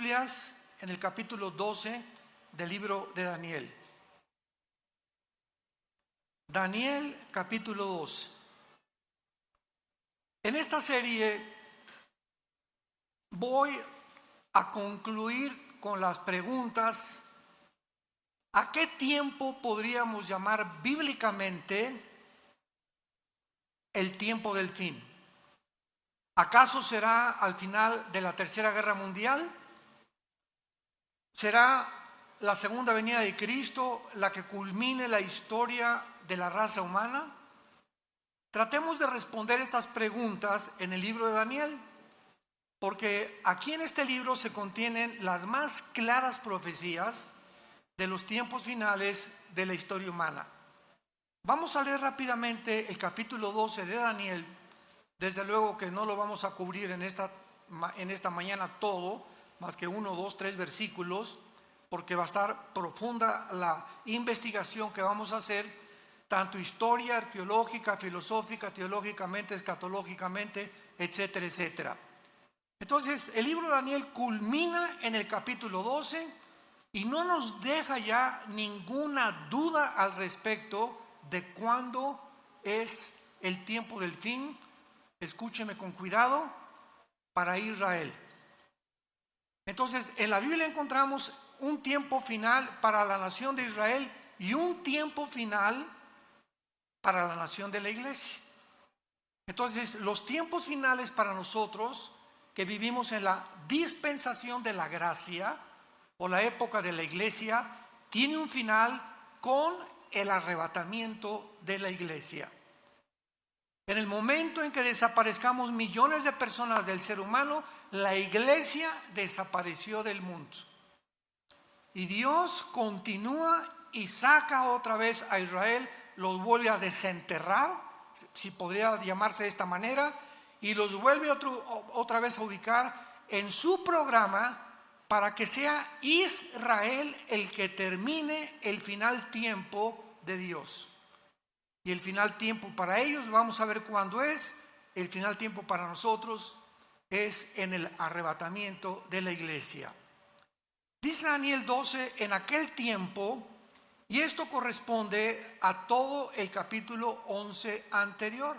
Biblias en el capítulo 12 del libro de Daniel. Daniel capítulo 12. En esta serie voy a concluir con las preguntas: ¿a qué tiempo podríamos llamar bíblicamente el tiempo del fin? ¿Acaso será al final de la Tercera Guerra Mundial? ¿Será la segunda venida de Cristo la que culmine la historia de la raza humana? Tratemos de responder estas preguntas en el libro de Daniel, porque aquí en este libro se contienen las más claras profecías de los tiempos finales de la historia humana. Vamos a leer rápidamente el capítulo 12 de Daniel. Desde luego que no lo vamos a cubrir en esta mañana todo, más que 1, 2, 3 versículos, porque va a estar profunda la investigación que vamos a hacer, tanto historia, arqueológica, filosófica, teológicamente, escatológicamente, etcétera, etcétera. Entonces, el libro de Daniel culmina en el capítulo 12 y no nos deja ya ninguna duda al respecto de cuándo es el tiempo del fin. Escúcheme con cuidado, para Israel. Entonces, en la Biblia encontramos un tiempo final para la nación de Israel y un tiempo final para la nación de la iglesia. Entonces, los tiempos finales para nosotros que vivimos en la dispensación de la gracia o la época de la iglesia, tiene un final con el arrebatamiento de la iglesia. En el momento en que desaparezcamos millones de personas del ser humano, la iglesia desapareció del mundo. Y Dios continúa y saca otra vez a Israel, los vuelve a desenterrar, si podría llamarse de esta manera, y los vuelve otra vez a ubicar en su programa para que sea Israel el que termine el final tiempo de Dios. Y el final tiempo para ellos, vamos a ver cuándo es. El final tiempo para nosotros es en el arrebatamiento de la iglesia. Dice Daniel 12, en aquel tiempo, y esto corresponde a todo el capítulo 11 anterior,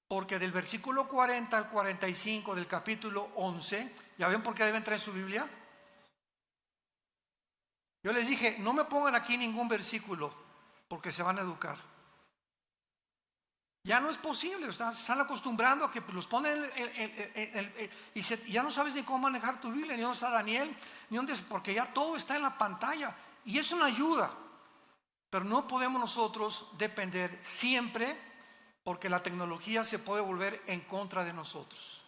porque del versículo 40 al 45 del capítulo 11, ¿ya ven por qué deben traer su Biblia? Yo les dije, no me pongan aquí ningún versículo, porque se van a educar. Ya no es posible, se están acostumbrando a que los ponen y ya no sabes ni cómo manejar tu Biblia, ni dónde está Daniel, ni dónde, porque ya todo está en la pantalla y es una ayuda, pero no podemos nosotros depender siempre, porque la tecnología se puede volver en contra de nosotros.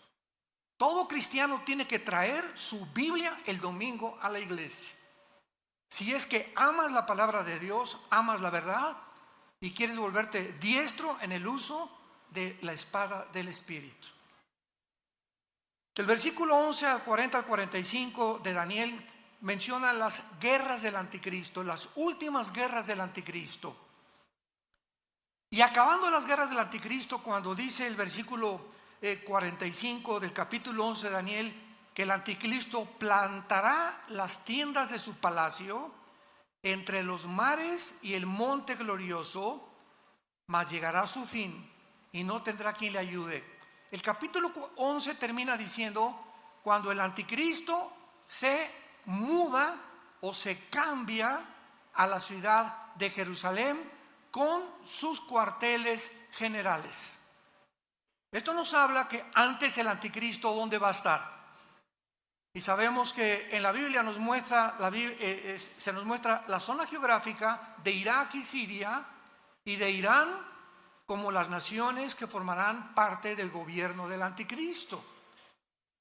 Todo cristiano tiene que traer su Biblia el domingo a la iglesia. Si es que amas la palabra de Dios, amas la verdad, y quieres volverte diestro en el uso de la espada del Espíritu. El versículo 11 al 40 al 45 de Daniel menciona las guerras del anticristo, las últimas guerras del anticristo. Y acabando las guerras del anticristo, cuando dice el versículo 45 del capítulo 11 de Daniel, que el anticristo plantará las tiendas de su palacio entre los mares y el monte glorioso, mas llegará a su fin y no tendrá quien le ayude. El capítulo 11 termina diciendo, cuando el anticristo se muda o se cambia a la ciudad de Jerusalén con sus cuarteles generales. Esto nos habla que antes el anticristo, ¿dónde va a estar? Y sabemos que en la Biblia se nos muestra la zona geográfica de Irak y Siria y de Irán como las naciones que formarán parte del gobierno del anticristo.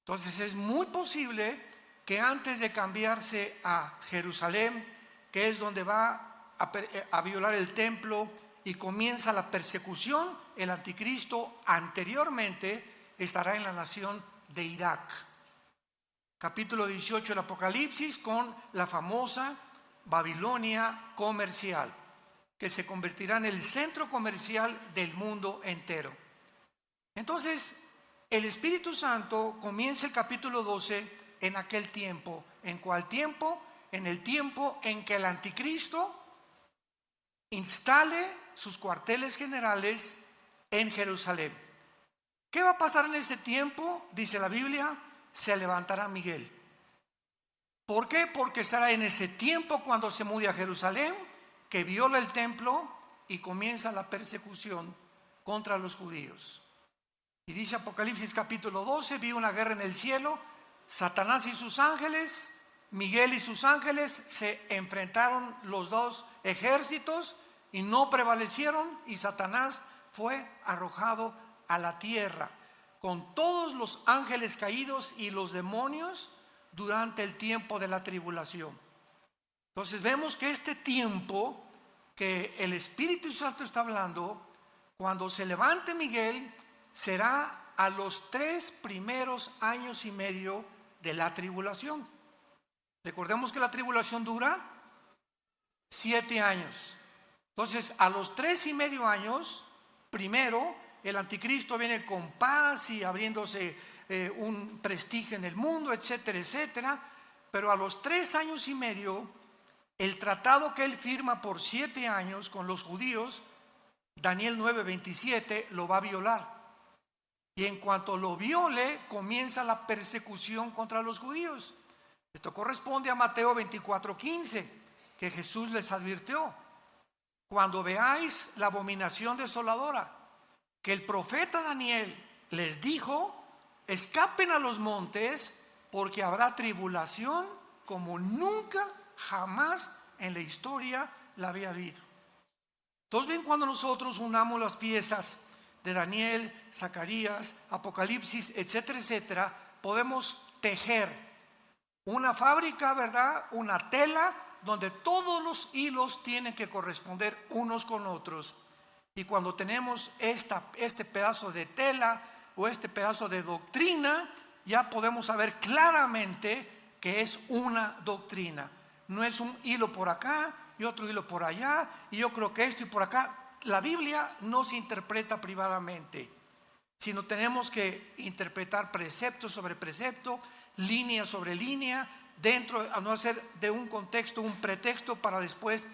Entonces es muy posible que antes de cambiarse a Jerusalén, que es donde va a violar el templo y comienza la persecución, el anticristo anteriormente estará en la nación de Irak. Capítulo 18 del Apocalipsis, con la famosa Babilonia comercial, que se convertirá en el centro comercial del mundo entero. Entonces, el Espíritu Santo comienza el capítulo 12 en aquel tiempo. ¿En cuál tiempo? En el tiempo en que el anticristo instale sus cuarteles generales en Jerusalén. ¿Qué va a pasar en ese tiempo? Dice la Biblia, se levantará Miguel. ¿Por qué? Porque será en ese tiempo cuando se mude a Jerusalén, que viola el templo y comienza la persecución contra los judíos. Y dice Apocalipsis capítulo 12, vi una guerra en el cielo, Satanás y sus ángeles, Miguel y sus ángeles se enfrentaron los dos ejércitos y no prevalecieron, y Satanás fue arrojado a la tierra con todos los ángeles caídos y los demonios durante el tiempo de la tribulación. Entonces vemos que este tiempo que el Espíritu Santo está hablando, cuando se levante Miguel, será a los 3 primeros años y medio de la tribulación. Recordemos que la tribulación dura 7 años. Entonces, a los 3 y medio años, primero, el anticristo viene con paz y abriéndose un prestigio en el mundo, etcétera, etcétera. Pero a los 3 años y medio, el tratado que él firma por 7 años con los judíos, Daniel 9:27, lo va a violar. Y en cuanto lo viole, comienza la persecución contra los judíos. Esto corresponde a Mateo 24:15, que Jesús les advirtió: cuando veáis la abominación desoladora, que el profeta Daniel les dijo, escapen a los montes, porque habrá tribulación como nunca, jamás en la historia la había habido. Entonces ven, cuando nosotros unamos las piezas de Daniel, Zacarías, Apocalipsis, etcétera, etcétera, podemos tejer una fábrica, ¿verdad? Una tela donde todos los hilos tienen que corresponder unos con otros. Y cuando tenemos este pedazo de tela o este pedazo de doctrina, ya podemos saber claramente que es una doctrina. No es un hilo por acá y otro hilo por allá, y yo creo que esto y por acá. La Biblia no se interpreta privadamente, sino tenemos que interpretar precepto sobre precepto, línea sobre línea, dentro, a no ser de un contexto, un pretexto para después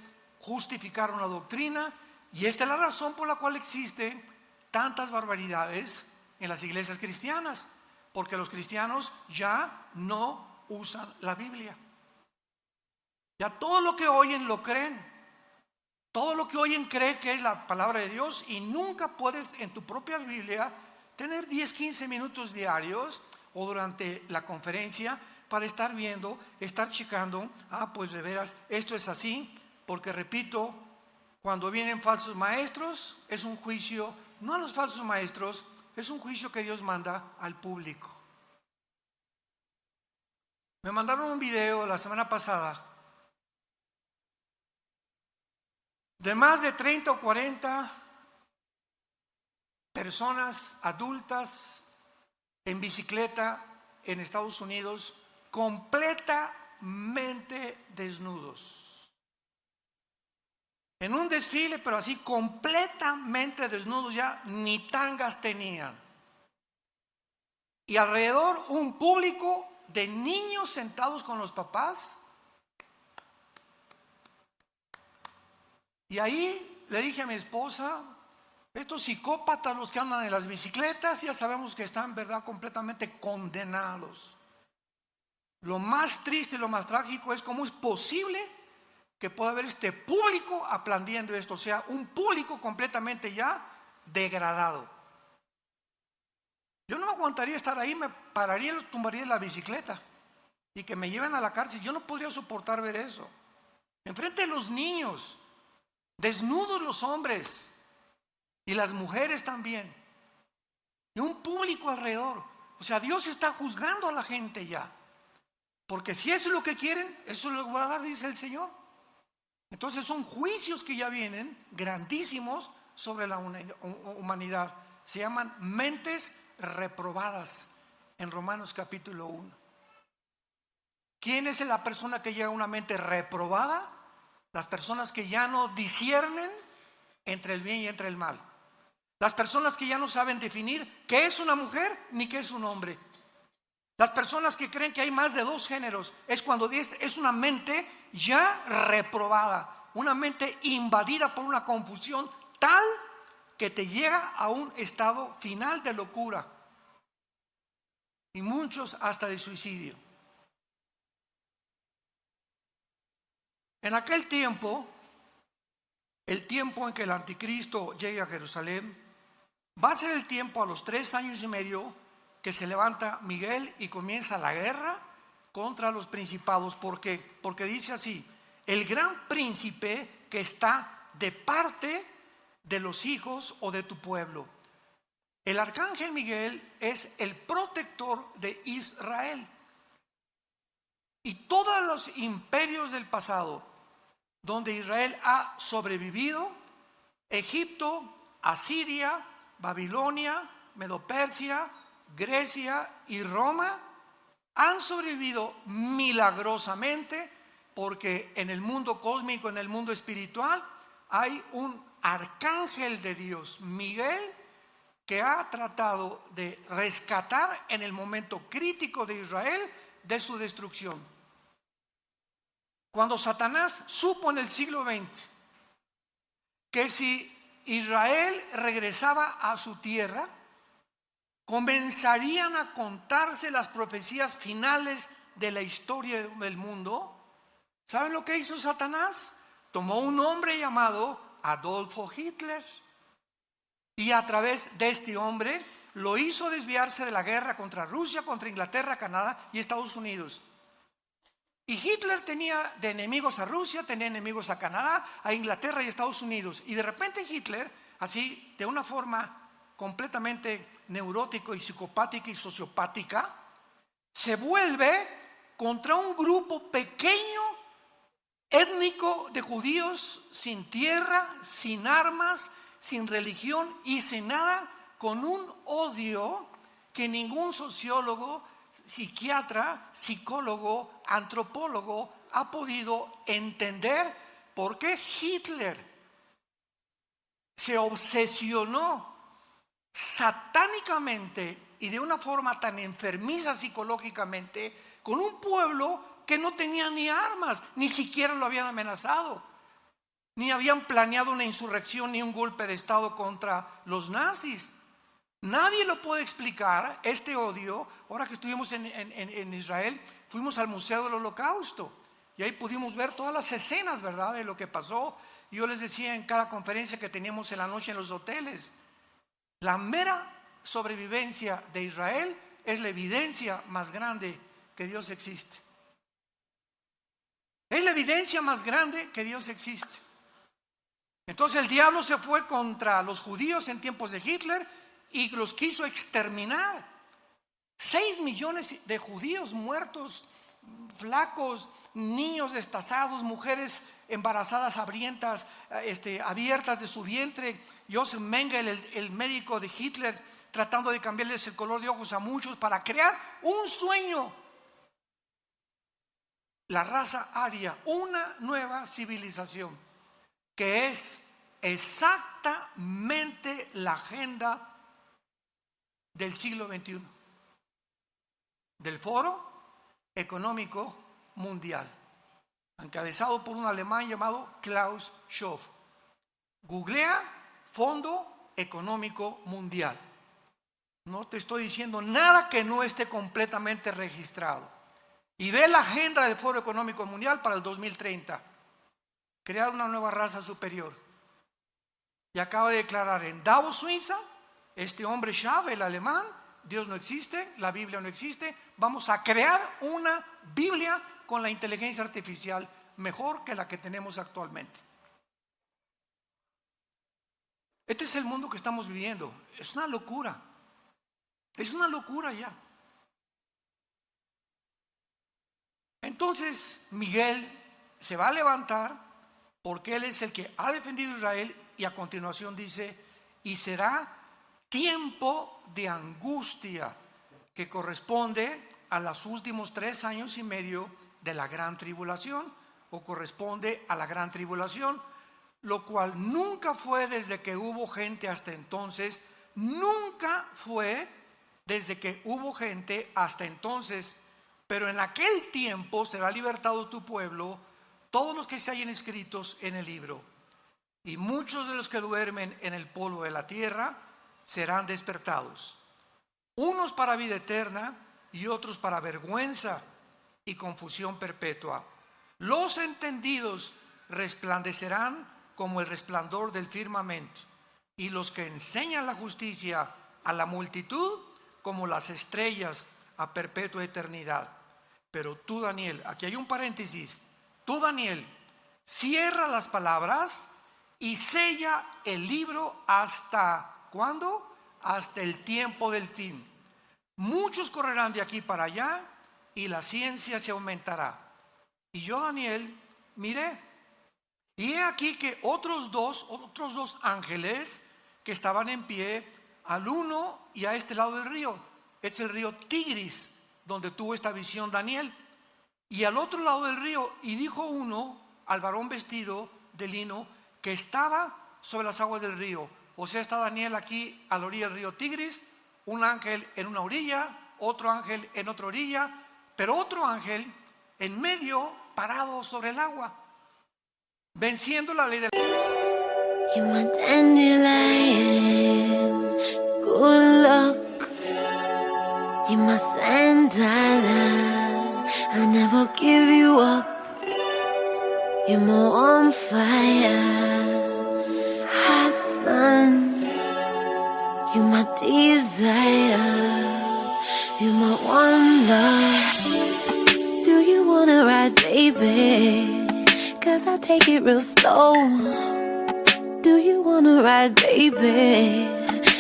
justificar una doctrina. Y esta es la razón por la cual existen tantas barbaridades en las iglesias cristianas, porque los cristianos ya no usan la Biblia. Ya todo lo que oyen lo creen. Todo lo que oyen cree que es la palabra de Dios, y nunca puedes en tu propia Biblia tener 10, 15 minutos diarios o durante la conferencia para estar viendo, estar checando, pues de veras esto es así, porque repito, cuando vienen falsos maestros es un juicio, no a los falsos maestros, es un juicio que Dios manda al público. Me mandaron un video la semana pasada de más de 30 o 40 personas adultas en bicicleta en Estados Unidos, completamente desnudos. En un desfile, pero así completamente desnudos, ya ni tangas tenían. Y alrededor un público de niños sentados con los papás. Y ahí le dije a mi esposa, estos psicópatas, los que andan en las bicicletas, ya sabemos que están, ¿verdad?, completamente condenados. Lo más triste y lo más trágico es cómo es posible que pueda haber este público aplaudiendo esto, o sea, un público completamente ya degradado. Yo no me aguantaría estar ahí, me pararía y los tumbaría en la bicicleta y que me lleven a la cárcel. Yo no podría soportar ver eso. Enfrente de los niños, desnudos los hombres y las mujeres también, y un público alrededor. O sea, Dios está juzgando a la gente ya, porque si eso es lo que quieren, eso lo va a dar, dice el Señor. Entonces son juicios que ya vienen grandísimos sobre la humanidad. Se llaman mentes reprobadas en Romanos capítulo 1. ¿Quién es la persona que llega a una mente reprobada? Las personas que ya no disciernen entre el bien y entre el mal. Las personas que ya no saben definir qué es una mujer ni qué es un hombre. Las personas que creen que hay más de dos géneros es cuando es una mente ya reprobada, una mente invadida por una confusión tal que te llega a un estado final de locura y muchos hasta de suicidio. En aquel tiempo, el tiempo en que el anticristo llegue a Jerusalén, va a ser el tiempo a los 3 años y medio que se levanta Miguel y comienza la guerra contra los principados. ¿Por qué? Porque dice así: el gran príncipe que está de parte de los hijos o de tu pueblo. El arcángel Miguel es el protector de Israel. Y todos los imperios del pasado donde Israel ha sobrevivido, Egipto, Asiria, Babilonia, Medo-Persia, Grecia y Roma, han sobrevivido milagrosamente porque en el mundo cósmico, en el mundo espiritual, hay un arcángel de Dios, Miguel, que ha tratado de rescatar en el momento crítico de Israel de su destrucción. Cuando Satanás supo en el siglo XX que si Israel regresaba a su tierra, comenzarían a contarse las profecías finales de la historia del mundo, ¿saben lo que hizo Satanás? Tomó un hombre llamado Adolfo Hitler y a través de este hombre lo hizo desviarse de la guerra contra Rusia, contra Inglaterra, Canadá y Estados Unidos. Y Hitler tenía de enemigos a Rusia, tenía enemigos a Canadá, a Inglaterra y Estados Unidos. Y de repente Hitler, así de una forma completamente neurótico y psicopática y sociopática, se vuelve contra un grupo pequeño, étnico de judíos sin tierra, sin armas, sin religión y sin nada, con un odio que ningún sociólogo, psiquiatra, psicólogo, antropólogo ha podido entender por qué Hitler se obsesionó satánicamente y de una forma tan enfermiza psicológicamente con un pueblo que no tenía ni armas, ni siquiera lo habían amenazado, ni habían planeado una insurrección ni un golpe de estado contra los nazis. Nadie lo puede explicar, este odio. Ahora que estuvimos en Israel, fuimos al Museo del Holocausto y ahí pudimos ver todas las escenas, ¿verdad?, de lo que pasó. Yo les decía en cada conferencia que teníamos en la noche en los hoteles, la mera sobrevivencia de Israel es la evidencia más grande que Dios existe. Es la evidencia más grande que Dios existe. Entonces el diablo se fue contra los judíos en tiempos de Hitler y los quiso exterminar. 6 millones de judíos muertos, flacos, niños destazados, mujeres embarazadas hambrientas, abiertas de su vientre. Joseph Mengele, el médico de Hitler, tratando de cambiarles el color de ojos a muchos para crear un sueño. La raza aria, una nueva civilización que es exactamente la agenda del siglo XXI, del Foro Económico Mundial, encabezado por un alemán llamado Klaus Schwab. Googlea Fondo Económico Mundial. No te estoy diciendo nada que no esté completamente registrado. Y ve la agenda del Foro Económico Mundial para el 2030. Crear una nueva raza superior. Y acaba de declarar en Davos, Suiza, este hombre Schwab, el alemán: Dios no existe, la Biblia no existe, vamos a crear una Biblia con la inteligencia artificial mejor que la que tenemos actualmente. Este es el mundo que estamos viviendo. Es una locura. Es una locura ya. Entonces Miguel se va a levantar porque él es el que ha defendido a Israel, y a continuación dice: y será tiempo de angustia que corresponde a los últimos 3 años y medio de la gran tribulación, o corresponde a la gran tribulación, lo cual nunca fue desde que hubo gente hasta entonces, nunca fue desde que hubo gente hasta entonces, pero en aquel tiempo será libertado tu pueblo, todos los que se hallen escritos en el libro. Y muchos de los que duermen en el polvo de la tierra serán despertados, unos para vida eterna y otros para vergüenza y confusión perpetua. Los entendidos resplandecerán como el resplandor del firmamento, y los que enseñan la justicia a la multitud como las estrellas a perpetua eternidad. Pero tú, Daniel, aquí hay un paréntesis, tú, Daniel, cierra las palabras y sella el libro hasta, ¿cuándo? Hasta el tiempo del fin. Muchos correrán de aquí para allá y la ciencia se aumentará. Y yo, Daniel, miré, y he aquí que otros dos ángeles que estaban en pie, al uno y a este lado del río. Es el río Tigris, donde tuvo esta visión Daniel. Y al otro lado del río, y dijo uno al varón vestido de lino que estaba sobre las aguas del río. O sea, está Daniel aquí a la orilla del río Tigris, un ángel en una orilla, otro ángel en otra orilla, pero otro ángel en medio, parado sobre el agua, venciendo la ley del... You're my dandelion, good luck. You're my sandalwood, I never give you up. You're my on fire, hot sun. You're my desire, you're my one love. Do you wanna ride, baby? 'Cause I take it real slow. Do you wanna ride, baby?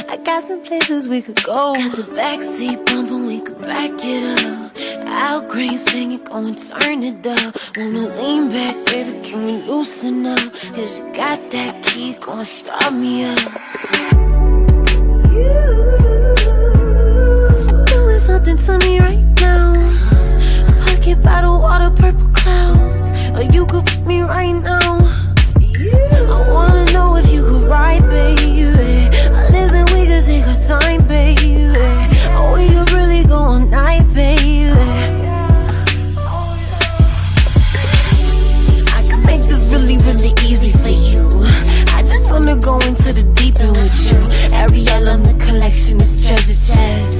I got some places we could go. Got the backseat bumping, we could back it up. Al Green singing, go and turn it up. Wanna lean back, baby, can we loosen up? 'Cause you got that key, go and start me up. You doing something to me right now. Pocket bottle, water, purple clouds. Or you could put me right now. I wanna know if you could ride, baby. Listen, we could take our time, baby. Or we could really go all night, baby. I can make this really, really easy for you. I just wanna go into the deep end with you. Ariel on the collection is treasure chest.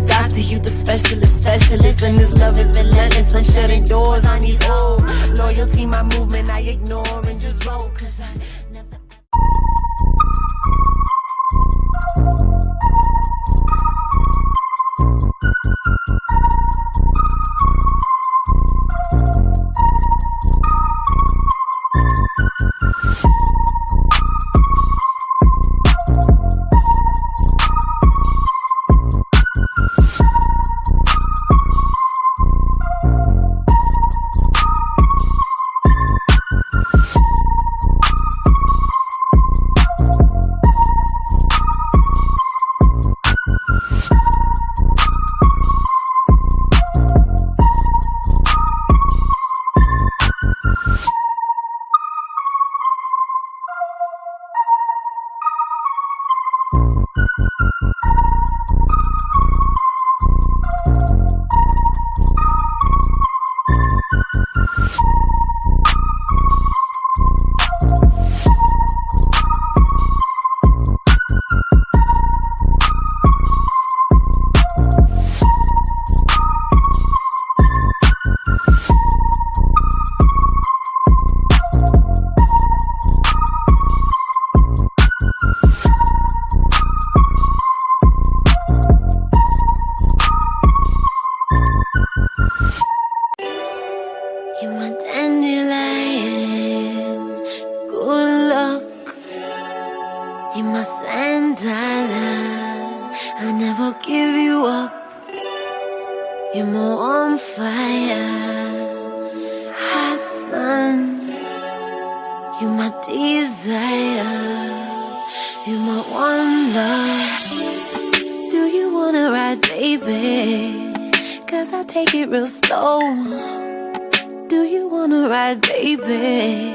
Doctor, you the specialist. And this love is relentless. I'm shutting doors on these old. Loyalty, my movement, I ignore and just roll. 'Cause I never... You're my dandelion, good luck. You're my sandalwood, I never give you up. You're my on fire, hot sun. You're my desire, you're my one love. Do you wanna ride, baby? 'Cause I take it real slow. Do you wanna ride, baby?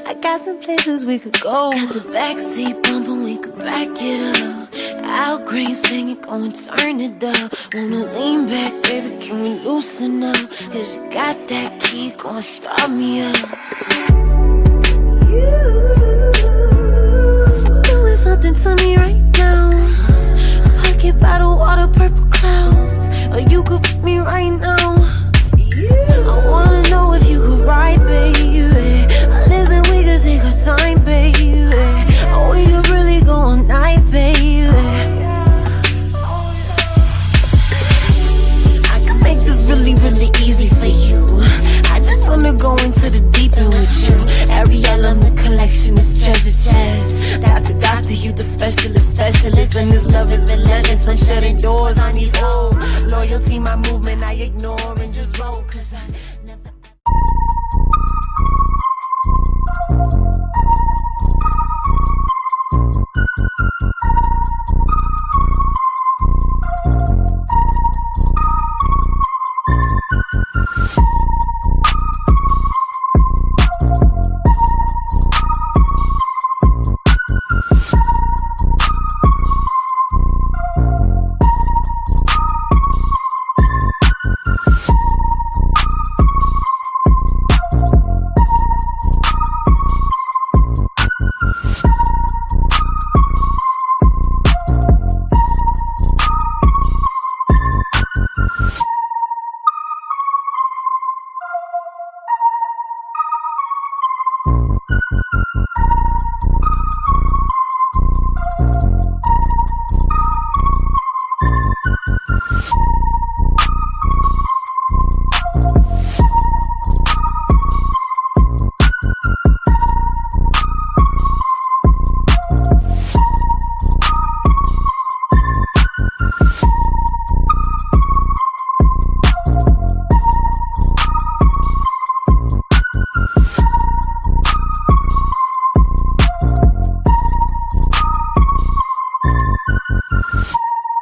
I got some places we could go. Got the backseat bumping, we could back it up. Al Green singing, go and turn it up. Wanna lean back, baby, can we loosen up? Cause you got that key, go and start me up. You doing something to me right now. Pocket bottle, water, purple clouds. Or you could pick me right now. I wanna know if you could ride, baby. Listen, we could take our time, baby. Or we could really go all night, baby. I can make this really, really easy for you. I just wanna go into the deep end with you. Ariel on the collection is treasure chest. Doctor, you the specialist. And this love is relentless. I'm shutting doors on these old. Loyalty, my movement, I ignore and just roll. Cause I never...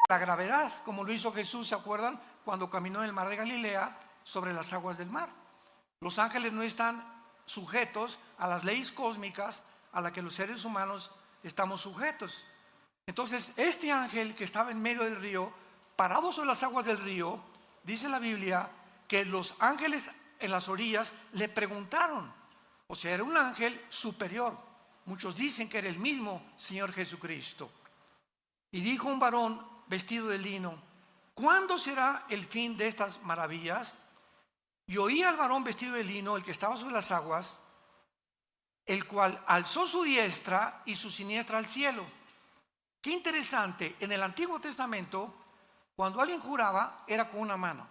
La gravedad, como lo hizo Jesús, ¿se acuerdan? Cuando caminó en el mar de Galilea sobre las aguas del mar. Los ángeles no están sujetos a las leyes cósmicas a las que los seres humanos estamos sujetos. Entonces, este ángel que estaba en medio del río, parado sobre las aguas del río, dice la Biblia que los ángeles en las orillas le preguntaron, o sea, era un ángel superior. Muchos dicen que era el mismo Señor Jesucristo. Y dijo un varón vestido de lino, ¿cuándo será el fin de estas maravillas? Y oí al varón vestido de lino, el que estaba sobre las aguas, el cual alzó su diestra y su siniestra al cielo. Qué interesante, en el Antiguo Testamento, cuando alguien juraba, era con una mano.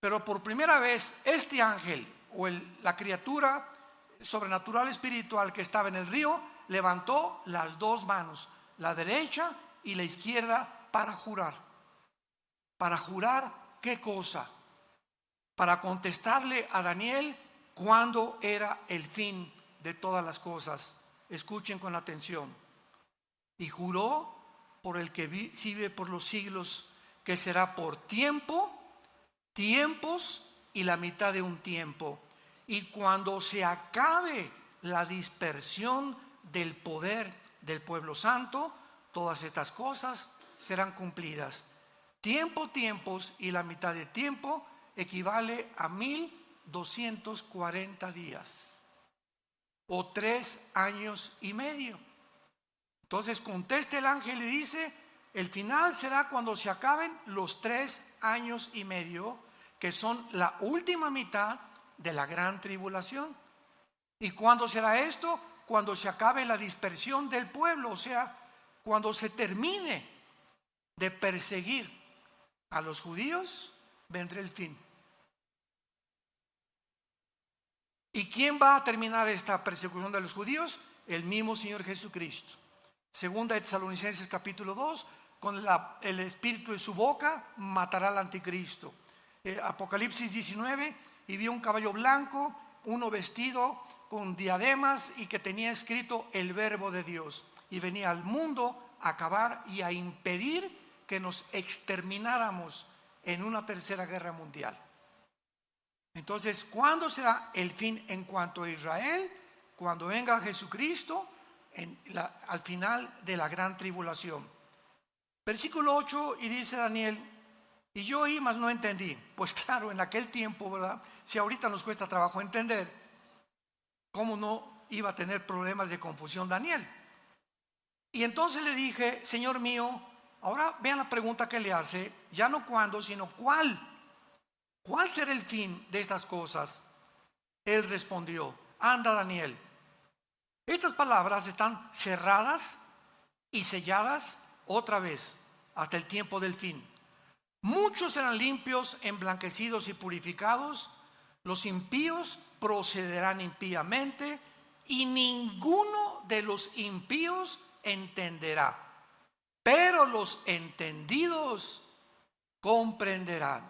Pero por primera vez, este ángel, o la criatura sobrenatural espiritual que estaba en el río, levantó las dos manos, la derecha y la izquierda, para jurar. ¿Para jurar qué cosa? Para contestarle a Daniel cuándo era el fin de todas las cosas. Escuchen con atención. Y juró por el que vive por los siglos, que será por tiempo, tiempos y la mitad de un tiempo. Y cuando se acabe la dispersión del poder del pueblo santo, todas estas cosas serán cumplidas. Tiempo, tiempos y la mitad de tiempo equivale a 1240 días o 3 años y medio. Entonces contesta el ángel y dice, el final será cuando se acaben los 3 años y medio, que son la última mitad de la gran tribulación. ¿Y cuándo será esto? Cuando se acabe la dispersión del pueblo, o sea, cuando se termine de perseguir a los judíos, vendrá el fin. ¿Y quién va a terminar esta persecución de los judíos? El mismo Señor Jesucristo. Segunda de Tesalonicenses capítulo 2, con el espíritu de su boca matará al anticristo. Apocalipsis 19, y vio un caballo blanco, uno vestido con diademas y que tenía escrito el verbo de Dios. Y venía al mundo a acabar y a impedir que nos extermináramos en una tercera guerra mundial. Entonces, ¿cuándo será el fin en cuanto a Israel? Cuando venga Jesucristo al final de la gran tribulación. Versículo 8, y dice Daniel: y yo oí, mas no entendí. Pues claro, en aquel tiempo, ¿verdad? Si ahorita nos cuesta trabajo entender, ¿cómo no iba a tener problemas de confusión Daniel? Y entonces le dije: Señor mío, ahora vean la pregunta que le hace, ya no cuándo, sino cuál. ¿Cuál será el fin de estas cosas? Él respondió: anda, Daniel, estas palabras están cerradas y selladas otra vez hasta el tiempo del fin. Muchos serán limpios, emblanquecidos y purificados. Los impíos procederán impíamente, y ninguno de los impíos entenderá. Pero los entendidos comprenderán.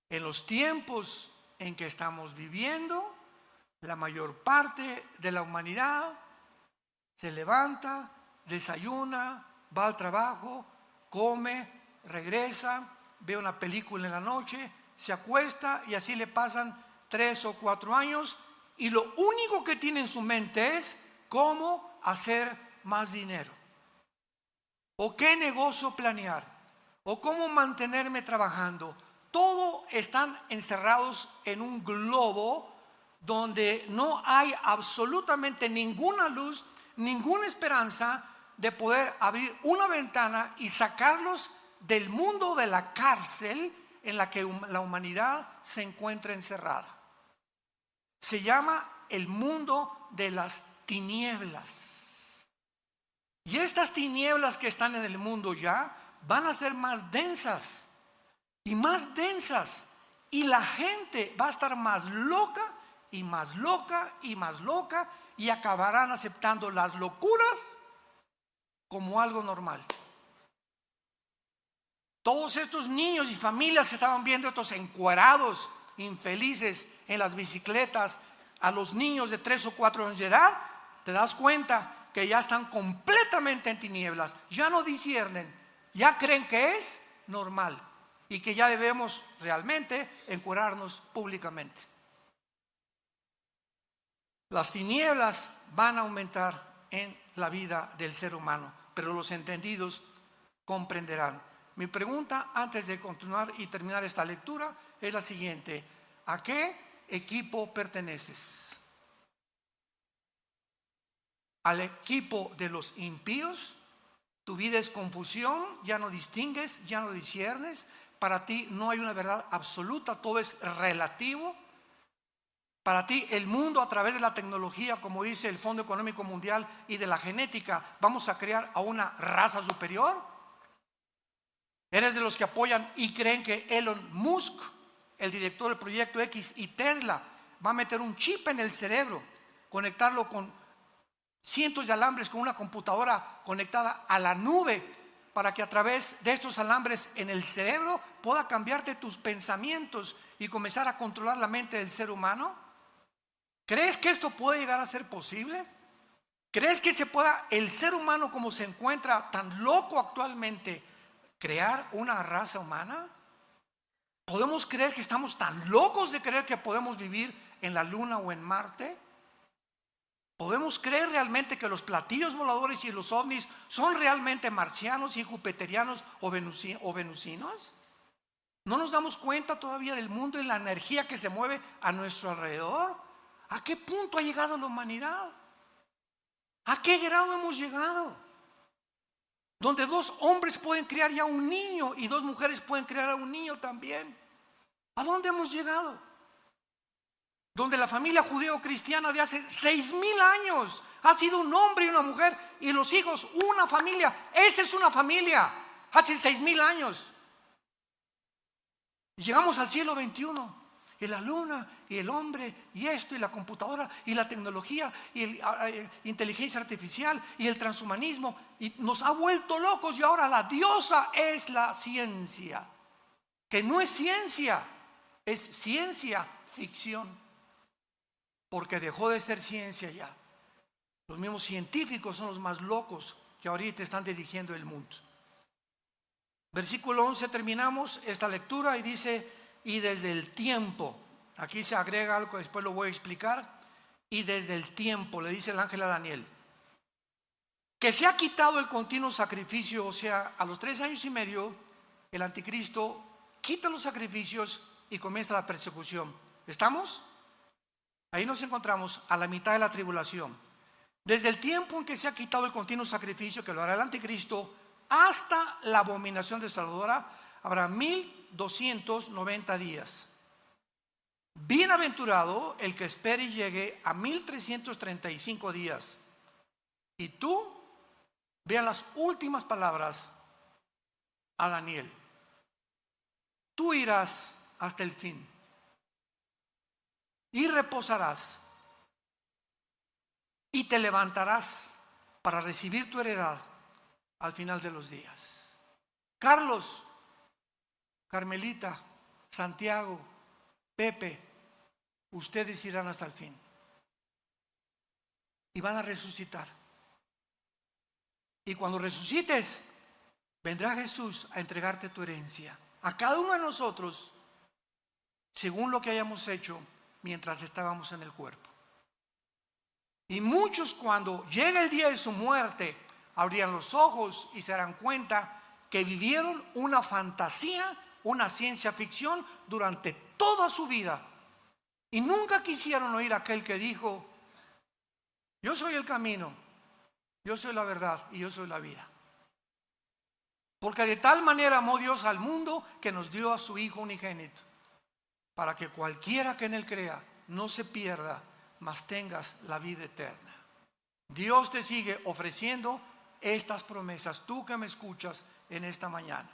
En los tiempos en que estamos viviendo, la mayor parte de la humanidad se levanta, desayuna, va al trabajo, come, regresa, ve una película en la noche, se acuesta, y así le pasan 3 o 4 años, y lo único que tiene en su mente es cómo hacer más dinero, o qué negocio planear, o cómo mantenerme trabajando. Todo están encerrados en un globo donde no hay absolutamente ninguna luz, ninguna esperanza de poder abrir una ventana y sacarlos del mundo de la cárcel en la que la humanidad se encuentra encerrada. Se llama el mundo de las tinieblas. Y estas tinieblas que están en el mundo ya van a ser más densas y más densas, y la gente va a estar más loca y más loca y más loca, y acabarán aceptando las locuras como algo normal. Todos estos niños y familias que estaban viendo estos encuerados infelices en las bicicletas, a los niños de 3 o 4 años de edad, te das cuenta que ya están completamente en tinieblas, ya no disciernen, ya creen que es normal y que ya debemos realmente encuerarnos públicamente. Las tinieblas van a aumentar en la vida del ser humano, pero los entendidos comprenderán. Mi pregunta antes de continuar y terminar esta lectura es la siguiente: ¿a qué equipo perteneces? ¿Al equipo de los impíos? Tu vida es confusión, ya no distingues, ya no disciernes, para ti no hay una verdad absoluta, todo es relativo. Para ti el mundo, a través de la tecnología, como dice el Fondo Económico Mundial, y de la genética, vamos a crear a una raza superior. ¿Eres de los que apoyan y creen que Elon Musk, el director del Proyecto X, y Tesla va a meter un chip en el cerebro, conectarlo con cientos de alambres, con una computadora conectada a la nube, para que a través de estos alambres en el cerebro pueda cambiarte tus pensamientos y comenzar a controlar la mente del ser humano? ¿Crees que esto puede llegar a ser posible? ¿Crees que se pueda, el ser humano como se encuentra tan loco actualmente, crear una raza humana? ¿Podemos creer que estamos tan locos de creer que podemos vivir en la luna o en Marte? ¿Podemos creer realmente que los platillos voladores y los ovnis son realmente marcianos y jupiterianos o venusinos? ¿No nos damos cuenta todavía del mundo y la energía que se mueve a nuestro alrededor? ¿A qué punto ha llegado la humanidad? ¿A qué grado hemos llegado? Donde 2 hombres pueden criar ya un niño y 2 mujeres pueden criar a un niño también. ¿A dónde hemos llegado? Donde la familia judeo-cristiana de hace 6,000 años ha sido un hombre y una mujer, y los hijos una familia. Esa es una familia, hace 6,000 años. Y llegamos al siglo XXI, y la luna, y el hombre, y esto, y la computadora, y la tecnología, y la inteligencia artificial, y el transhumanismo, y nos ha vuelto locos. Y ahora la diosa es la ciencia, que no es ciencia, es ciencia ficción, porque dejó de ser ciencia ya. Los mismos científicos son los más locos que ahorita están dirigiendo el mundo. Versículo 11, terminamos esta lectura y dice: y desde el tiempo, aquí se agrega algo que después lo voy a explicar, y desde el tiempo, le dice el ángel a Daniel, que se ha quitado el continuo sacrificio, o sea, a los 3 años y medio, el anticristo quita los sacrificios y comienza la persecución. ¿Estamos? Ahí nos encontramos a la mitad de la tribulación. Desde el tiempo en que se ha quitado el continuo sacrificio, que lo hará el anticristo, hasta la abominación desoladora, habrá 1290 días. Bienaventurado el que espere y llegue a 1335 días. Y tú, vean las últimas palabras a Daniel. Tú irás hasta el fin y reposarás y te levantarás para recibir tu heredad al final de los días. Carlos, Carmelita, Santiago, Pepe, ustedes irán hasta el fin y van a resucitar. Y cuando resucites, vendrá Jesús a entregarte tu herencia a cada uno de nosotros según lo que hayamos hecho mientras estábamos en el cuerpo. Y muchos, cuando llegue el día de su muerte, abrirán los ojos y se darán cuenta que vivieron una fantasía, una ciencia ficción durante toda su vida. Y nunca quisieron oír a aquel que dijo: yo soy el camino, yo soy la verdad y yo soy la vida. Porque de tal manera amó Dios al mundo que nos dio a su Hijo unigénito, para que cualquiera que en él crea no se pierda, mas tengas la vida eterna. Dios te sigue ofreciendo estas promesas, tú que me escuchas en esta mañana,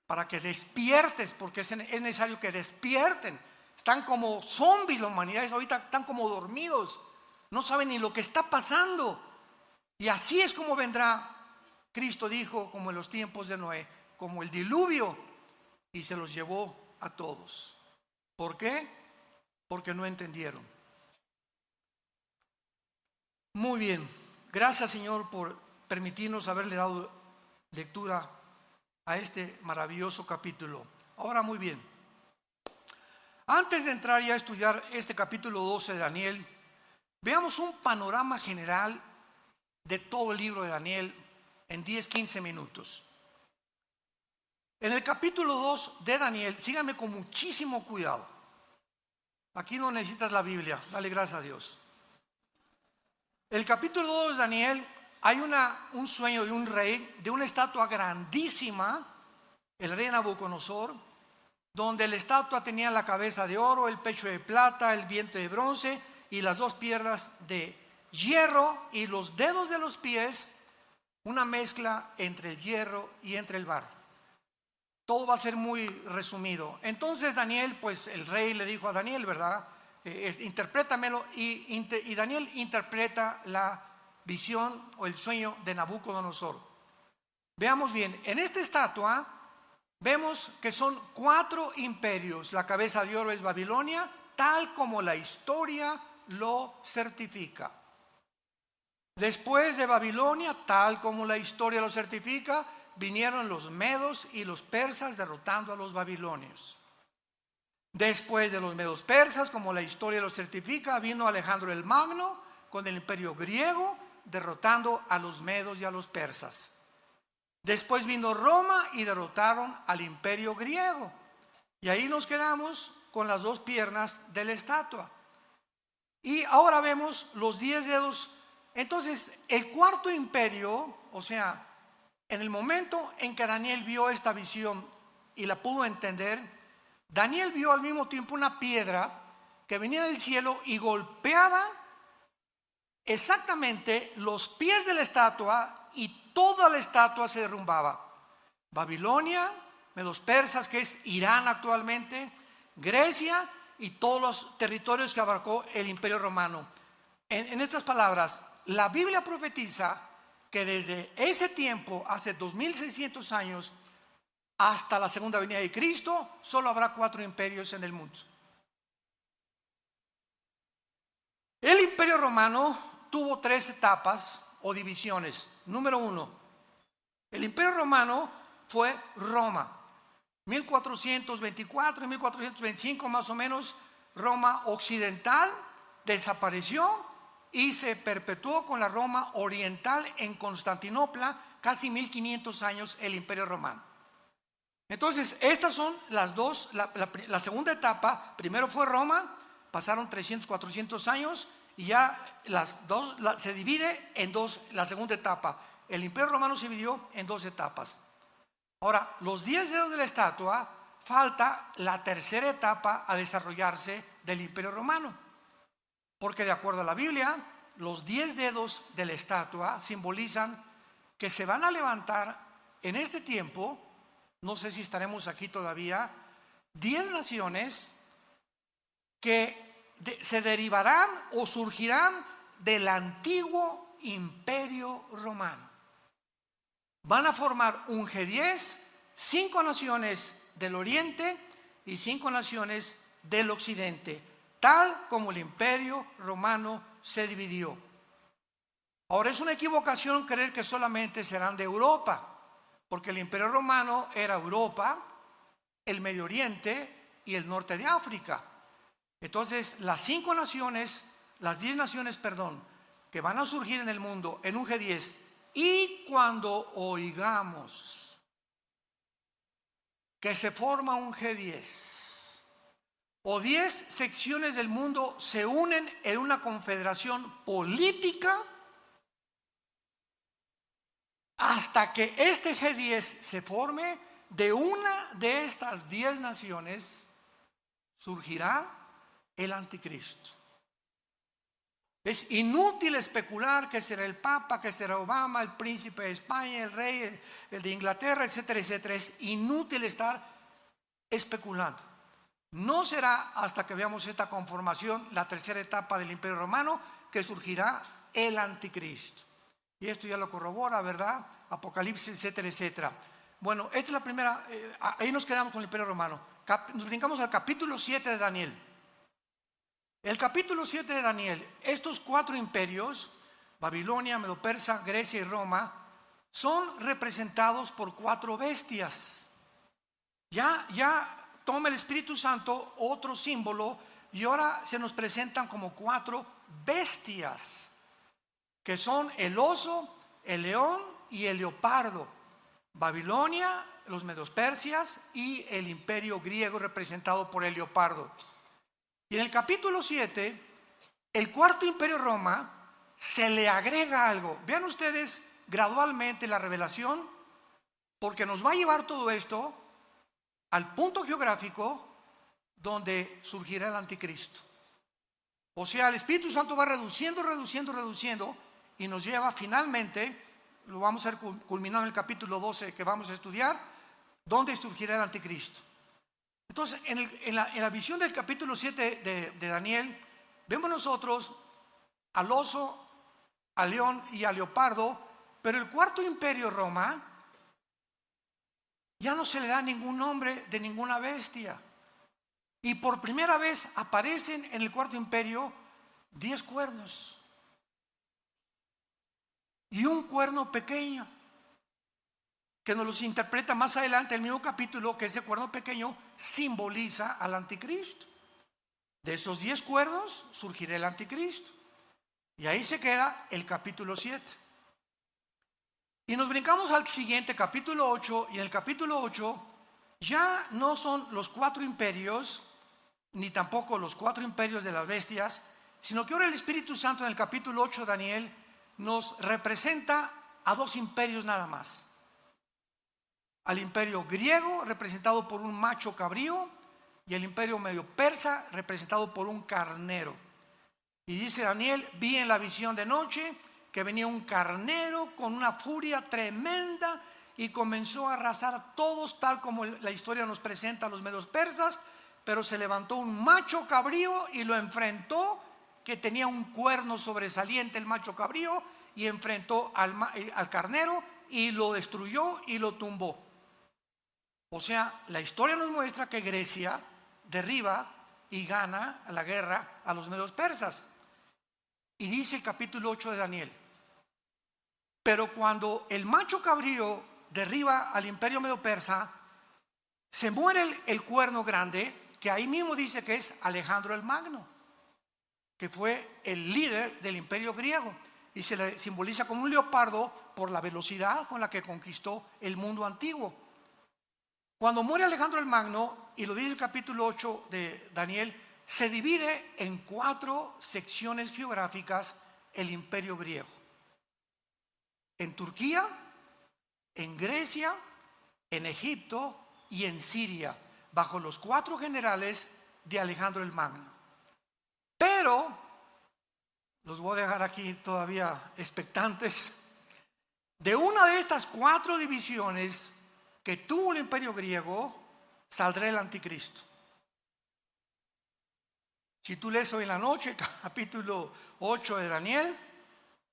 para que despiertes, porque es necesario que despierten. Están como zombies la humanidad, ahorita están como dormidos, no saben ni lo que está pasando. Y así es como vendrá. Cristo dijo, como en los tiempos de Noé, como el diluvio, y se los llevó a todos. ¿Por qué? Porque no entendieron. Muy bien, gracias Señor por permitirnos haberle dado lectura a este maravilloso capítulo. Ahora muy bien, antes de entrar ya a estudiar este capítulo 12 de Daniel, veamos un panorama general de todo el libro de Daniel en 10-15 minutos. En el capítulo 2 de Daniel, síganme con muchísimo cuidado. Aquí no necesitas la Biblia, dale gracias a Dios. El capítulo 2 de Daniel, hay un sueño de un rey, de una estatua grandísima, el rey Nabucodonosor, donde la estatua tenía la cabeza de oro, el pecho de plata, el vientre de bronce y las 2 piernas de hierro y los dedos de los pies, una mezcla entre el hierro y entre el barro. Todo va a ser muy resumido. Entonces Daniel, pues el rey le dijo a Daniel, ¿verdad? Interprétamelo, y Daniel interpreta la visión o el sueño de Nabucodonosor. Veamos bien, en esta estatua vemos que son 4 imperios. La cabeza de oro es Babilonia, tal como la historia lo certifica. Después de Babilonia, tal como la historia lo certifica, vinieron los medos y los persas derrotando a los babilonios. Después de los medos persas, como la historia lo certifica, vino Alejandro el Magno con el imperio griego, derrotando a los medos y a los persas. Después vino Roma y derrotaron al imperio griego. Y ahí nos quedamos con las 2 piernas de la estatua. Y ahora vemos los 10 dedos. Entonces, el 4.º imperio, o sea, en el momento en que Daniel vio esta visión y la pudo entender, Daniel vio al mismo tiempo una piedra que venía del cielo y golpeaba exactamente los pies de la estatua y toda la estatua se derrumbaba. Babilonia, medos persas, que es Irán actualmente, Grecia y todos los territorios que abarcó el Imperio Romano. En otras palabras, la Biblia profetiza que desde ese tiempo, hace 2600 años, hasta la segunda venida de Cristo, solo habrá 4 imperios en el mundo. El Imperio Romano tuvo 3 etapas o divisiones. Número 1, el Imperio Romano fue Roma. 1424 y 1425 más o menos, Roma occidental desapareció y se perpetuó con la Roma oriental en Constantinopla, casi 1500 años el Imperio Romano. Entonces, estas son las dos, la segunda etapa. Primero fue Roma, pasaron 300, 400 años y ya se divide en dos, la segunda etapa. El Imperio Romano se dividió en dos etapas. Ahora, los 10 dedos de la estatua, falta la tercera etapa a desarrollarse del Imperio Romano. Porque de acuerdo a la Biblia, los 10 dedos de la estatua simbolizan que se van a levantar en este tiempo, no sé si estaremos aquí todavía, 10 naciones que se derivarán o surgirán del antiguo Imperio Romano. Van a formar un G10, 5 naciones del Oriente y 5 naciones del Occidente, tal como el Imperio Romano se dividió. Ahora, es una equivocación creer que solamente serán de Europa, porque el Imperio Romano era Europa, el Medio Oriente y el norte de África. Entonces, las 10 naciones, que van a surgir en el mundo en un G10, y cuando oigamos que se forma un G10 o 10 secciones del mundo se unen en una confederación política, hasta que este G10 se forme, de una de estas 10 naciones surgirá el anticristo. Es inútil especular que será el Papa, que será Obama, el príncipe de España, el rey, el de Inglaterra, etcétera, etcétera. Es inútil estar especulando. No será hasta que veamos esta conformación, la tercera etapa del Imperio Romano, que surgirá el anticristo. Y esto ya lo corrobora, ¿verdad? Apocalipsis, etcétera, etcétera. Bueno, esta es la primera, ahí nos quedamos con el Imperio Romano. Nos brincamos al capítulo 7 de Daniel. El capítulo 7 de Daniel, estos 4 imperios, Babilonia, Medo-Persa, Grecia y Roma, son representados por 4 bestias. Ya toma el Espíritu Santo otro símbolo y ahora se nos presentan como 4 bestias, que son el oso, el león y el leopardo. Babilonia, los Medo-Persias y el imperio griego representado por el leopardo. Y en el capítulo 7, el cuarto imperio Roma, se le agrega algo. Vean ustedes gradualmente la revelación, porque nos va a llevar todo esto al punto geográfico donde surgirá el anticristo. O sea, el Espíritu Santo va reduciendo y nos lleva finalmente, lo vamos a ver culminado en el capítulo 12 que vamos a estudiar, donde surgirá el anticristo. Entonces, en la visión del capítulo 7 de Daniel, vemos nosotros al oso, al león y al leopardo, pero el cuarto imperio Roma ya no se le da ningún nombre de ninguna bestia. Y por primera vez aparecen en el cuarto imperio 10 cuernos y un cuerno pequeño, que nos los interpreta más adelante el mismo capítulo, que ese cuerno pequeño simboliza al anticristo. De esos 10 cuernos surgirá el anticristo. Y ahí se queda el capítulo 7. Y nos brincamos al siguiente, capítulo 8, y en el capítulo 8 ya no son los 4 imperios, ni tampoco los 4 imperios de las bestias, sino que ahora el Espíritu Santo en el capítulo 8 de Daniel nos representa a 2 imperios nada más. Al imperio griego, representado por un macho cabrío, y el imperio medio persa, representado por un carnero. Y dice Daniel: vi en la visión de noche que venía un carnero con una furia tremenda y comenzó a arrasar a todos, tal como la historia nos presenta a los medios persas, pero se levantó un macho cabrío y lo enfrentó, que tenía un cuerno sobresaliente el macho cabrío, y enfrentó al carnero y lo destruyó y lo tumbó. O sea, la historia nos muestra que Grecia derriba y gana la guerra a los medios persas. Y dice el capítulo 8 de Daniel: pero cuando el macho cabrío derriba al imperio medio persa, se muere el cuerno grande, que ahí mismo dice que es Alejandro el Magno. que fue el líder del imperio griego, y se le simboliza como un leopardo por la velocidad con la que conquistó el mundo antiguo. Cuando muere Alejandro el Magno, y lo dice el capítulo 8 de Daniel, se divide en 4 secciones geográficas el imperio griego. En Turquía, en Grecia, en Egipto y en Siria, bajo los 4 generales de Alejandro el Magno. Pero, los voy a dejar aquí todavía expectantes, de una de estas 4 divisiones que tuvo el imperio griego, saldrá el anticristo. Si tú lees hoy en la noche, capítulo 8 de Daniel,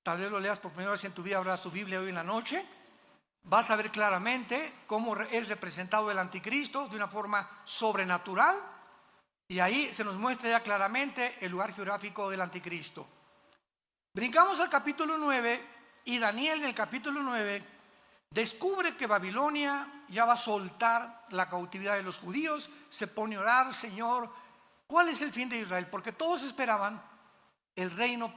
tal vez lo leas por primera vez en tu vida, abras tu Biblia hoy en la noche, vas a ver claramente cómo es representado el anticristo de una forma sobrenatural, y ahí se nos muestra ya claramente el lugar geográfico del anticristo. Brincamos al capítulo 9, y Daniel en el capítulo 9 descubre que Babilonia ya va a soltar la cautividad de los judíos, se pone a orar: Señor, ¿cuál es el fin de Israel? Porque todos esperaban el reino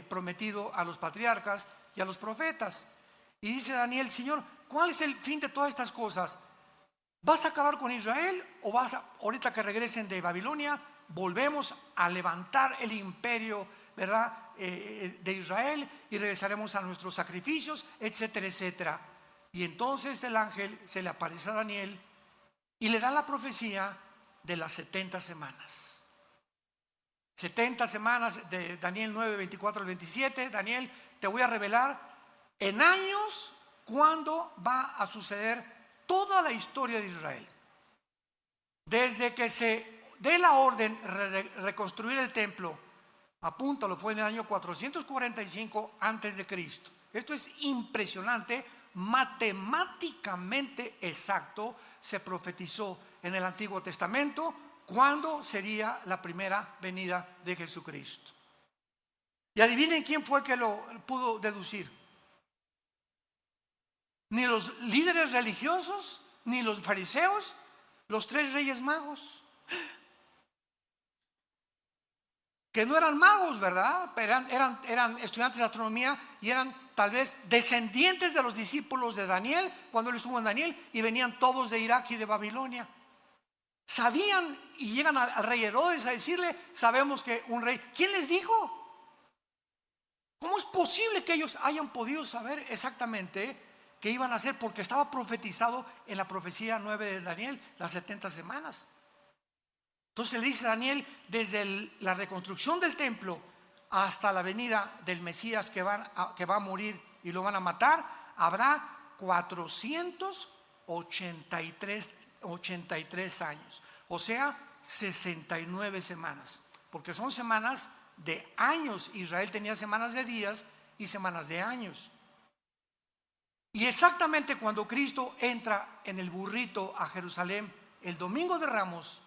prometido a los patriarcas y a los profetas. Y dice Daniel: Señor, ¿cuál es el fin de todas estas cosas? ¿Vas a acabar con Israel o vas a, ahorita que regresen de Babilonia, volvemos a levantar el imperio, ¿verdad?, de Israel, y regresaremos a nuestros sacrificios, etcétera, etcétera? Y entonces el ángel se le aparece a Daniel y le da la profecía de las 70 semanas. 70 semanas de Daniel 9, 24 al 27. Daniel, te voy a revelar en años cuándo va a suceder toda la historia de Israel. Desde que se dé la orden de reconstruir el templo, apúntalo, fue en el año 445 antes de Cristo. Esto es impresionante, matemáticamente exacto. Se profetizó en el Antiguo Testamento cuándo sería la primera venida de Jesucristo. Y adivinen quién fue el que lo pudo deducir. Ni los líderes religiosos, ni los fariseos, los 3 reyes magos, que no eran magos, ¿verdad? Eran estudiantes de astronomía, y eran tal vez descendientes de los discípulos de Daniel cuando él estuvo en Daniel, y venían todos de Irak y de Babilonia. Sabían, y llegan al rey Herodes a decirle: sabemos que un rey. ¿Quién les dijo? ¿Cómo es posible que ellos hayan podido saber exactamente qué iban a hacer? Porque estaba profetizado en la profecía 9 de Daniel, las 70 semanas. Entonces le dice a Daniel: desde la reconstrucción del templo hasta la venida del Mesías que va a morir y lo van a matar, habrá 483 años, o sea, 69 semanas, porque son semanas de años. Israel tenía semanas de días y semanas de años. Y exactamente cuando Cristo entra en el burrito a Jerusalén el domingo de Ramos,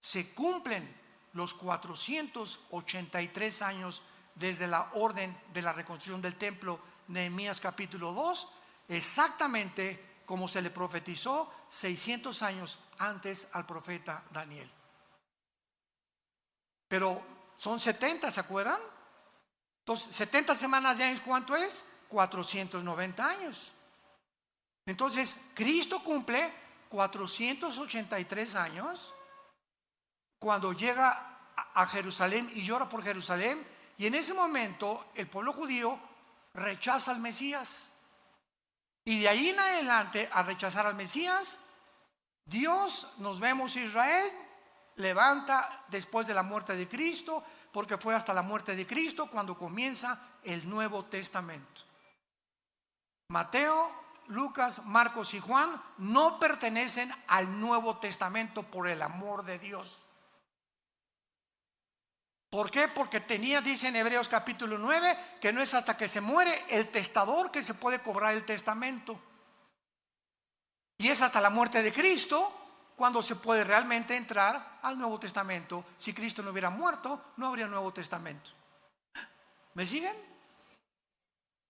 se cumplen los 483 años desde la orden de la reconstrucción del templo, Nehemías capítulo 2, exactamente como se le profetizó 600 años antes al profeta Daniel. Pero son 70, ¿se acuerdan? Entonces, 70 semanas de años, ¿cuánto es? 490 años. Entonces, Cristo cumple 483 años cuando llega a Jerusalén y llora por Jerusalén, y en ese momento el pueblo judío rechaza al Mesías. Y de ahí en adelante, al rechazar al Mesías, Dios, nos vemos, Israel levanta después de la muerte de Cristo, porque fue hasta la muerte de Cristo cuando comienza el Nuevo Testamento. Mateo, Lucas, Marcos y Juan no pertenecen al Nuevo Testamento, por el amor de Dios. ¿Por qué? Porque dice en Hebreos capítulo 9, que no es hasta que se muere el testador que se puede cobrar el testamento. Y es hasta la muerte de Cristo cuando se puede realmente entrar al Nuevo Testamento. Si Cristo no hubiera muerto, no habría Nuevo Testamento. ¿Me siguen?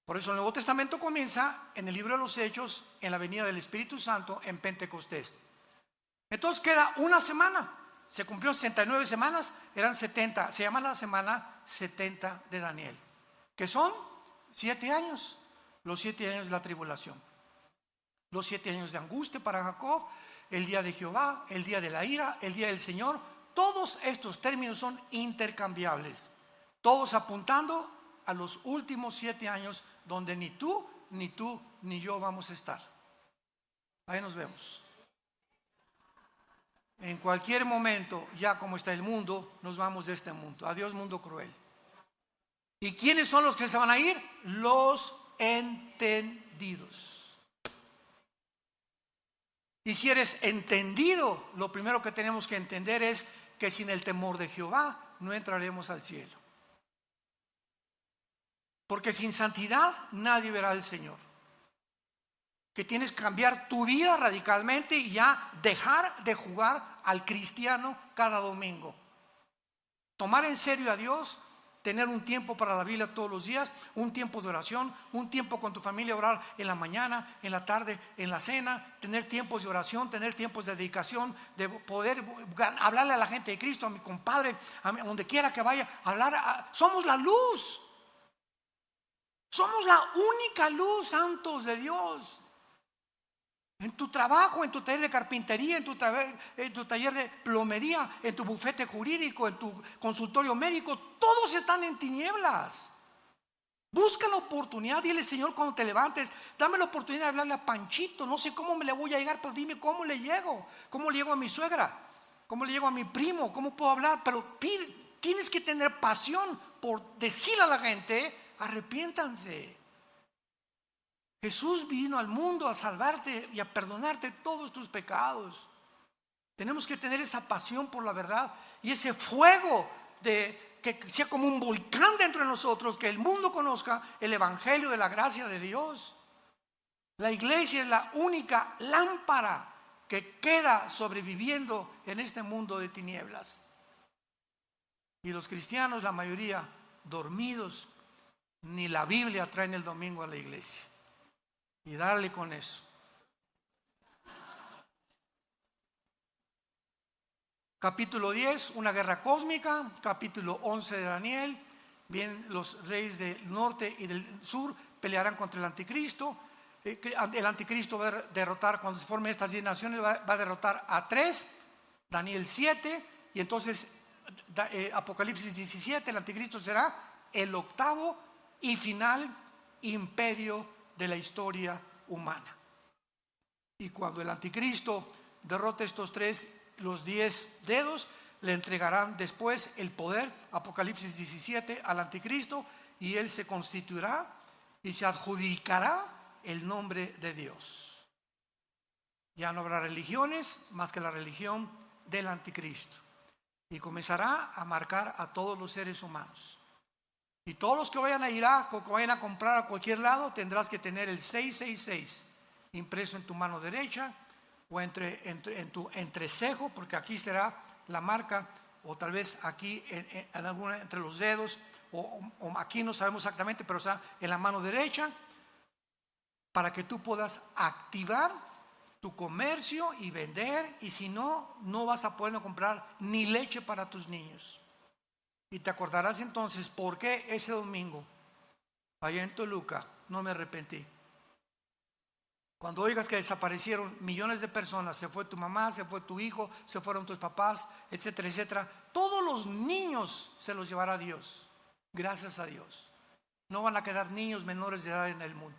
Por eso el Nuevo Testamento comienza en el libro de los Hechos, en la venida del Espíritu Santo, en Pentecostés. Entonces queda una semana. se cumplió 69 semanas, eran 70. Se llama la semana 70 de Daniel, que son 7 años. Los 7 años de la tribulación, los 7 años de angustia para Jacob, el día de Jehová, el día de la ira, el día del Señor. Todos estos términos son intercambiables, todos apuntando a los últimos 7 años donde ni tú, ni yo vamos a estar. Ahí nos vemos. En cualquier momento, ya como está el mundo, nos vamos de este mundo. Adiós, mundo cruel. ¿Y quiénes son los que se van a ir? Los entendidos. Y si eres entendido, lo primero que tenemos que entender es que sin el temor de Jehová no entraremos al cielo. Porque sin santidad nadie verá al Señor. Que tienes que cambiar tu vida radicalmente y ya dejar de jugar al cristiano cada domingo. Tomar en serio a Dios, tener un tiempo para la Biblia todos los días, un tiempo de oración, un tiempo con tu familia, orar en la mañana, en la tarde, en la cena, tener tiempos de oración, tener tiempos de dedicación, de poder hablarle a la gente de Cristo, a mi compadre, a donde quiera que vaya, somos la luz. Somos la única luz, santos de Dios. En tu trabajo, en tu taller de carpintería, en tu taller de plomería, en tu bufete jurídico, en tu consultorio médico, todos están en tinieblas. Busca la oportunidad, dile: Señor, cuando te levantes, dame la oportunidad de hablarle a Panchito. No sé cómo me le voy a llegar, pero dime cómo le llego. ¿Cómo le llego a mi suegra? ¿Cómo le llego a mi primo? ¿Cómo puedo hablar? Pero tienes que tener pasión por decirle a la gente: arrepiéntanse. Jesús vino al mundo a salvarte y a perdonarte todos tus pecados. Tenemos que tener esa pasión por la verdad y ese fuego que sea como un volcán dentro de nosotros, que el mundo conozca el evangelio de la gracia de Dios. La iglesia es la única lámpara que queda sobreviviendo en este mundo de tinieblas. Y los cristianos, la mayoría, dormidos, ni la Biblia traen el domingo a la iglesia. Y darle con eso. Capítulo 10, una guerra cósmica. Capítulo 11 de Daniel. Bien, los reyes del norte y del sur pelearán contra el anticristo. El anticristo va a derrotar, cuando se formen estas 10 naciones, va a derrotar a 3. Daniel 7. Y entonces Apocalipsis 17, el anticristo será el octavo y final imperio de la historia humana. Y cuando el anticristo derrote estos 3, los 10 dedos, le entregarán después el poder, Apocalipsis 17, al anticristo, y él se constituirá y se adjudicará el nombre de Dios. Ya no habrá religiones más que la religión del anticristo, y comenzará a marcar a todos los seres humanos. Y todos los que vayan a Irak o que vayan a comprar a cualquier lado, tendrás que tener el 666 impreso en tu mano derecha o en tu entrecejo, porque aquí será la marca, o tal vez aquí en alguna entre los dedos, o aquí no sabemos exactamente, pero está en la mano derecha, para que tú puedas activar tu comercio y vender. Y si no, no vas a poder comprar ni leche para tus niños. Y te acordarás entonces por qué ese domingo, allá en Toluca, no me arrepentí. Cuando oigas que desaparecieron millones de personas, se fue tu mamá, se fue tu hijo, se fueron tus papás, etcétera, etcétera, todos los niños se los llevará Dios, gracias a Dios. No van a quedar niños menores de edad en el mundo.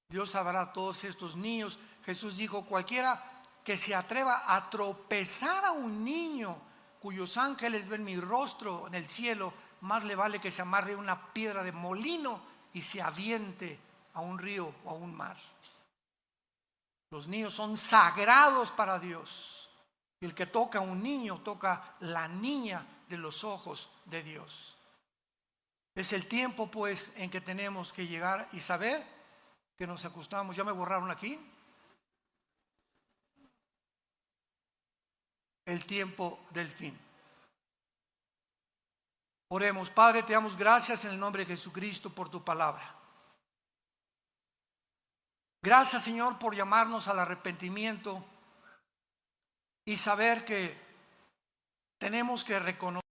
Dios salvará a todos estos niños. Jesús dijo: cualquiera que se atreva a tropezar a un niño cuyos ángeles ven mi rostro en el cielo, más le vale que se amarre una piedra de molino y se aviente a un río o a un mar. Los niños son sagrados para Dios. Y el que toca a un niño, toca la niña de los ojos de Dios. Es el tiempo, pues, en que tenemos que llegar y saber que nos acostamos. ¿Ya me borraron aquí? El tiempo del fin. Oremos. Padre, te damos gracias en el nombre de Jesucristo por tu palabra. Gracias, Señor, por llamarnos al arrepentimiento y saber que tenemos que reconocer.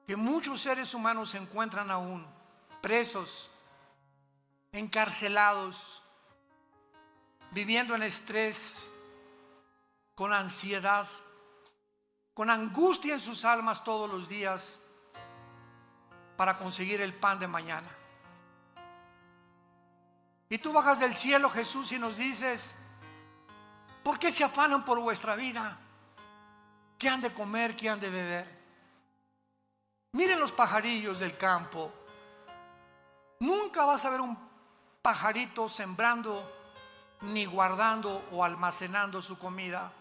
Que muchos seres humanos se encuentran aún presos, encarcelados, viviendo en estrés, con ansiedad, con angustia en sus almas todos los días para conseguir el pan de mañana. Y tú bajas del cielo, Jesús, y nos dices: ¿por qué se afanan por vuestra vida? ¿Qué han de comer? ¿Qué han de beber? Miren los pajarillos del campo. Nunca vas a ver un pajarito sembrando, ni guardando o almacenando su comida.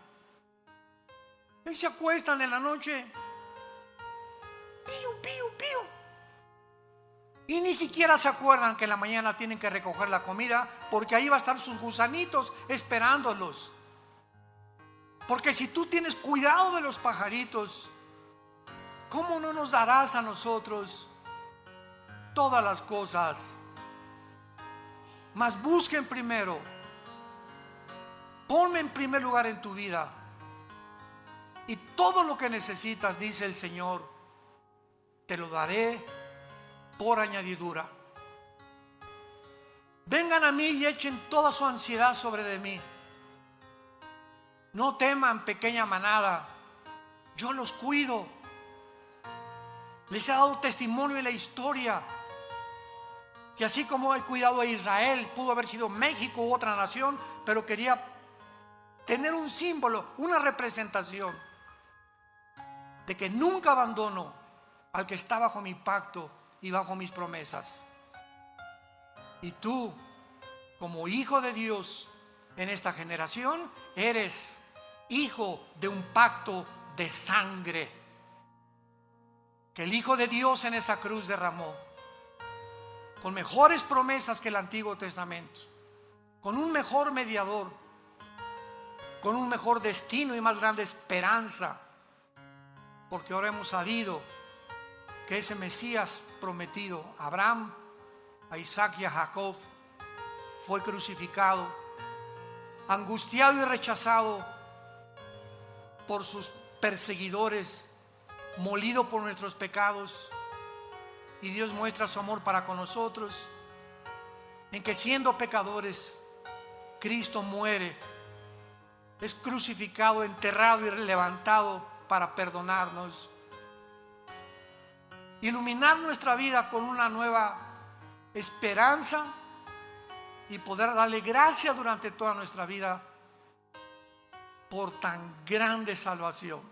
Ellos se acuestan en la noche, pío, pío, pío, y ni siquiera se acuerdan que en la mañana tienen que recoger la comida, porque ahí va a estar sus gusanitos esperándolos. Porque si tú tienes cuidado de los pajaritos, ¿cómo no nos darás a nosotros todas las cosas? Mas busquen primero, ponme en primer lugar en tu vida, y todo lo que necesitas, dice el Señor, te lo daré por añadidura. Vengan a mí y echen toda su ansiedad sobre de mí. No teman, pequeña manada, yo los cuido. Les he dado testimonio en la historia que así como he cuidado a Israel, pudo haber sido México u otra nación, pero quería tener un símbolo, una representación de que nunca abandono al que está bajo mi pacto y bajo mis promesas. Y tú, como hijo de Dios en esta generación, eres hijo de un pacto de sangre que el Hijo de Dios en esa cruz derramó, con mejores promesas que el Antiguo Testamento, con un mejor mediador, con un mejor destino y más grande esperanza, porque ahora hemos sabido que ese Mesías prometido a Abraham, a Isaac y a Jacob fue crucificado, angustiado y rechazado por sus perseguidores, molido por nuestros pecados, y Dios muestra su amor para con nosotros en que siendo pecadores Cristo muere, es crucificado, enterrado y levantado para perdonarnos, iluminar nuestra vida con una nueva esperanza y poder darle gracias durante toda nuestra vida por tan grande salvación.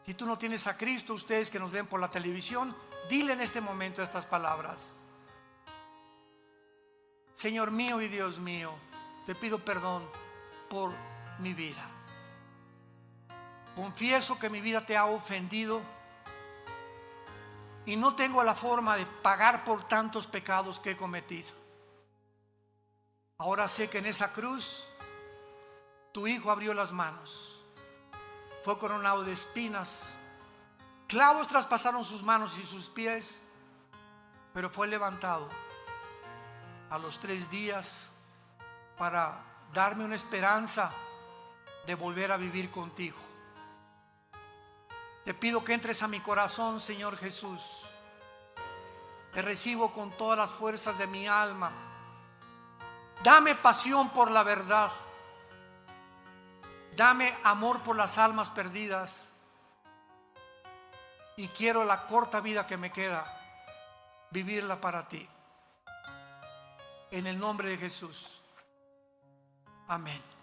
Si tú no tienes a Cristo, ustedes que nos ven por la televisión, dile en este momento estas palabras: Señor mío y Dios mío, te pido perdón por mi vida. Confieso que mi vida te ha ofendido y no tengo la forma de pagar por tantos pecados que he cometido. Ahora sé que en esa cruz tu Hijo abrió las manos, fue coronado de espinas, clavos traspasaron sus manos y sus pies, pero fue levantado a los 3 días para darme una esperanza de volver a vivir contigo. Te pido que entres a mi corazón, Señor Jesús. Te recibo con todas las fuerzas de mi alma. Dame pasión por la verdad. Dame amor por las almas perdidas. Y quiero la corta vida que me queda, vivirla para ti. En el nombre de Jesús. Amén.